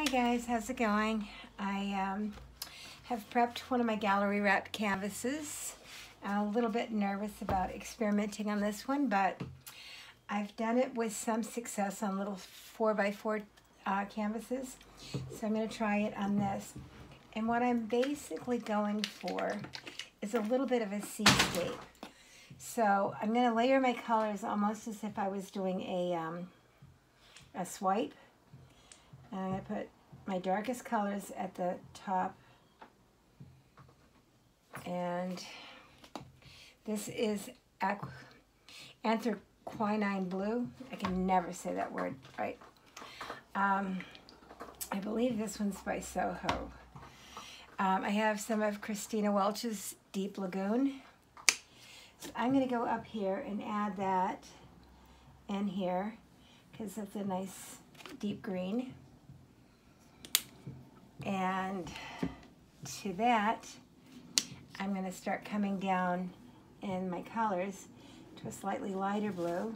Hi guys, how's it going? I have prepped one of my gallery wrapped canvases. I'm a little bit nervous about experimenting on this one, but I've done it with some success on little 4x4 canvases. So I'm going to try it on this. And what I'm basically going for is a little bit of a seascape. So I'm going to layer my colors almost as if I was doing a swipe. And I'm going to put my darkest colors at the top. And this is anthraquinine blue. I can never say that word right. I believe this one's by Soho. I have some of Christina Welch's Deep Lagoon. So I'm going to go up here and add that in here because that's a nice deep green. And to that, I'm going to start coming down in my colors to a slightly lighter blue.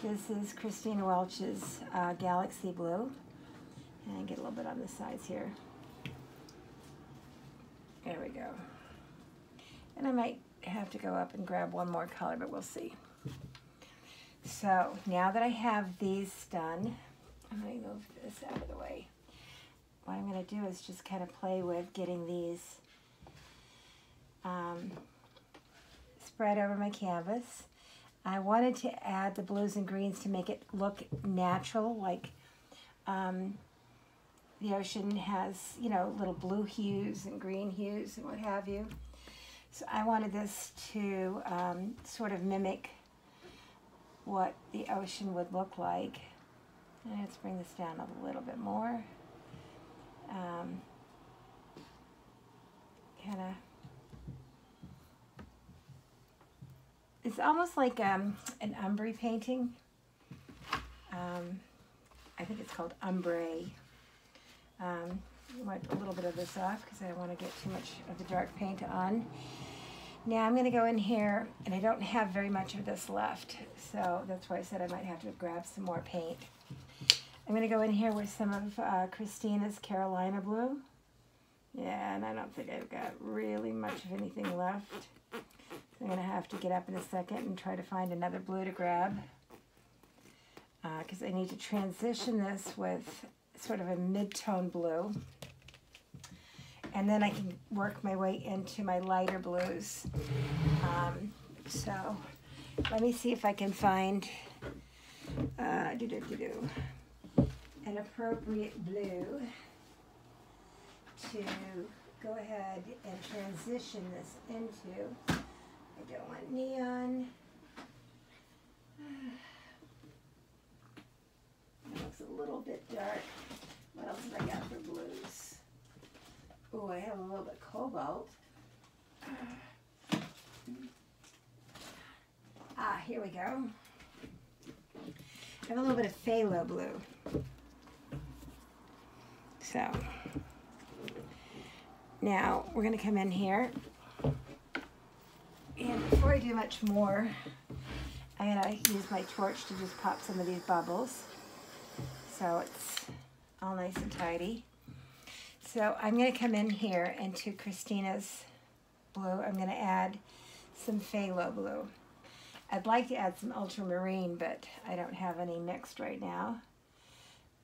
This is Christina Welch's Galaxy Blue. And get a little bit on the sides here. There we go. And I might have to go up and grab one more color, but we'll see. So now that I have these done, I'm going to move this out of the way. What I'm going to do is just kind of play with getting these spread over my canvas. I wanted to add the blues and greens to make it look natural, like the ocean has, you know, little blue hues and green hues and what have you. So I wanted this to sort of mimic what the ocean would look like. And let's bring this down a little bit more. Kind of, it's almost like an ombre painting. I think it's called ombre. Wipe a little bit of this off because I don't want to get too much of the dark paint on. Now I'm going to go in here, and I don't have very much of this left, so that's why I said I might have to grab some more paint. I'm going to go in here with some of Christina's Carolina Blue. Yeah, and I don't think I've got really much of anything left. So I'm going to have to get up in a second and try to find another blue to grab. Because I need to transition this with sort of a mid-tone blue. And then I can work my way into my lighter blues. So let me see if I can find an appropriate blue to go ahead and transition this into. I don't want neon. It looks a little bit dark. What else have I got for blues? Oh, I have a little bit cobalt. Here we go. I have a little bit of phthalo blue. So now we're going to come in here, and before I do much more, I'm going to use my torch to just pop some of these bubbles so it's all nice and tidy. So I'm going to come in here into Christina's blue. I'm going to add some phthalo blue. I'd like to add some ultramarine, but I don't have any mixed right now.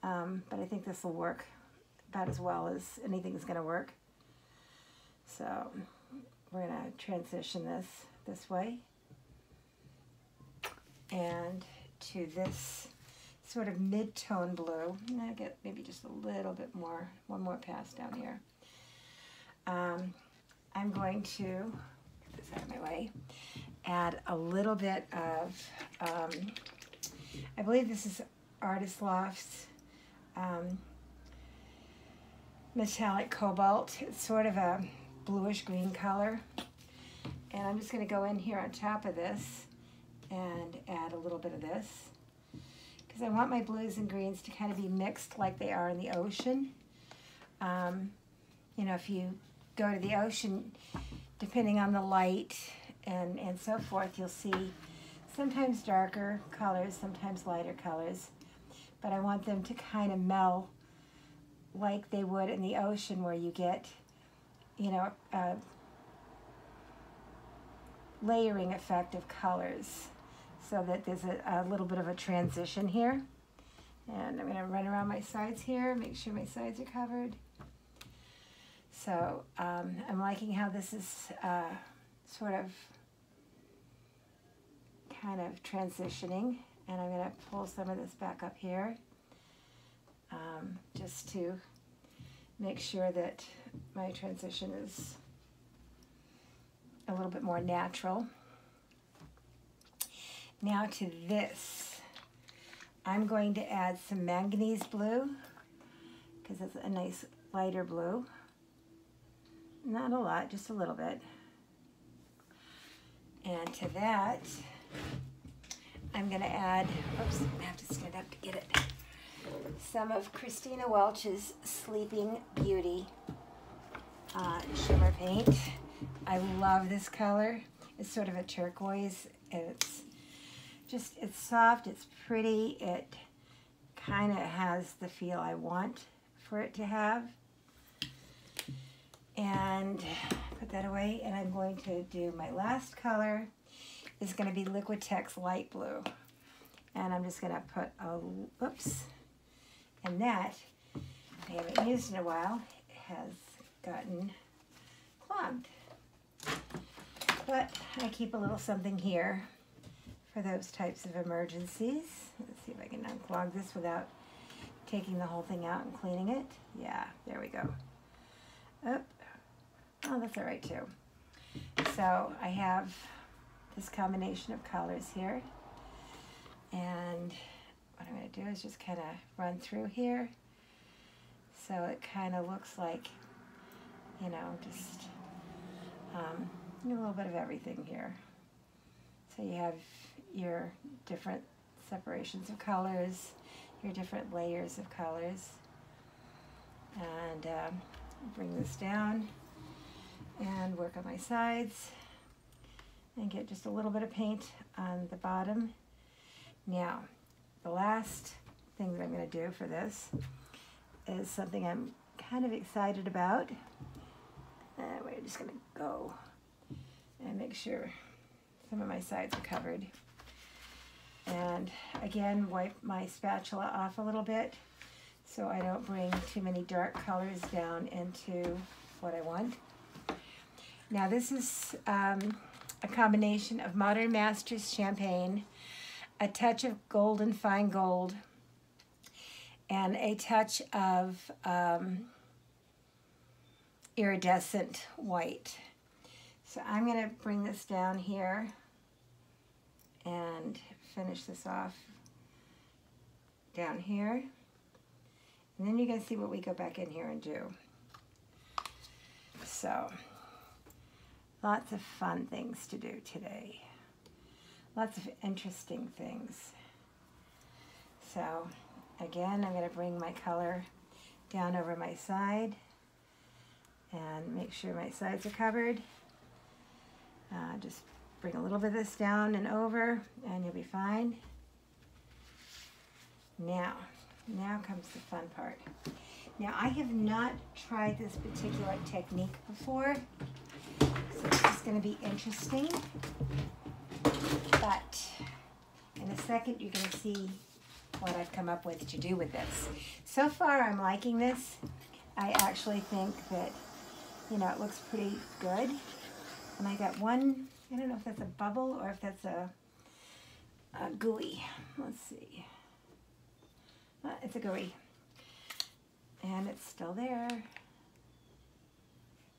But I think this will work about as well as anything's going to work. So we're going to transition this way and to this sort of mid-tone blue. And I get maybe just a little bit more, one more pass down here. I'm going to get this out of my way. Add a little bit of, I believe this is Artist Loft's metallic cobalt. It's sort of a bluish green color. And I'm just going to go in here on top of this and add a little bit of this. Because I want my blues and greens to kind of be mixed like they are in the ocean. You know, if you go to the ocean, depending on the light and so forth, you'll see sometimes darker colors, sometimes lighter colors. But I want them to kind of meld like they would in the ocean, where you get, you know, a layering effect of colors, so that there's a little bit of a transition here. And I'm going to run around my sides here, make sure my sides are covered. So I'm liking how this is sort of kind of transitioning, and I'm going to pull some of this back up here just to make sure that my transition is a little bit more natural. Now to this, I'm going to add some manganese blue, because it's a nice lighter blue. Not a lot, just a little bit. And to that, I'm going to add, oops, I have to stand up to get it, some of Christina Welch's Sleeping Beauty shimmer paint. I love this color. It's sort of a turquoise. It's soft, it's pretty, it kind of has the feel I want for it to have. And put that away, and I'm going to do my last color is going to be Liquitex Light Blue. And I'm just going to put a, oops, and that, I haven't used in a while, has gotten clogged. But I keep a little something here for those types of emergencies. Let's see if I can unclog this without taking the whole thing out and cleaning it. Yeah, there we go. Oh, that's all right too. So I have this combination of colors here, and what I'm going to do is just kind of run through here, so it kind of looks like, you know, just a little bit of everything here. So you have your different separations of colors, your different layers of colors, and bring this down and work on my sides and get just a little bit of paint on the bottom. Now, the last thing that I'm going to do for this is something I'm kind of excited about. We're just going to go and make sure some of my sides are covered. And again, wipe my spatula off a little bit so I don't bring too many dark colors down into what I want. Now this is a combination of Modern Masters Champagne, a touch of Golden Fine Gold, and a touch of Iridescent White. So I'm going to bring this down here and finish this off down here. And then you're going to see what we go back in here and do. So, lots of fun things to do today. Lots of interesting things. So, again, I'm going to bring my color down over my side and make sure my sides are covered. Just bring a little bit of this down and over, and you'll be fine. Now comes the fun part. Now, I have not tried this particular technique before, so this is going to be interesting. But in a second, you're going to see what I've come up with to do with this. So far, I'm liking this. I actually think that, you know, it looks pretty good. And I got one, I don't know if that's a bubble or if that's a gooey. Let's see. It's a gooey. And it's still there.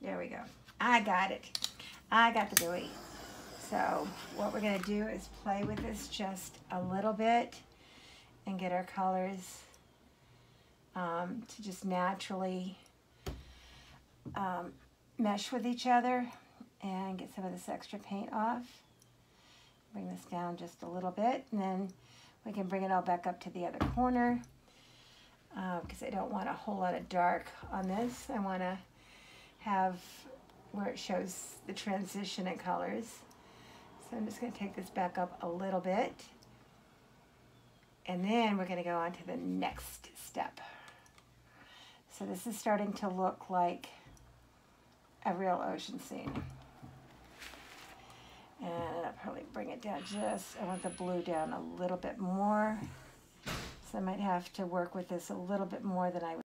There we go. I got it. I got the gooey. So what we're going to do is play with this just a little bit and get our colors to just naturally mesh with each other and get some of this extra paint off. Bring this down just a little bit, and then we can bring it all back up to the other corner because I don't want a whole lot of dark on this. I want to have where it shows the transition in colors. So I'm just going to take this back up a little bit, and then we're going to go on to the next step. So this is starting to look like a real ocean scene. And I'll probably bring it down I want the blue down a little bit more. So I might have to work with this a little bit more than I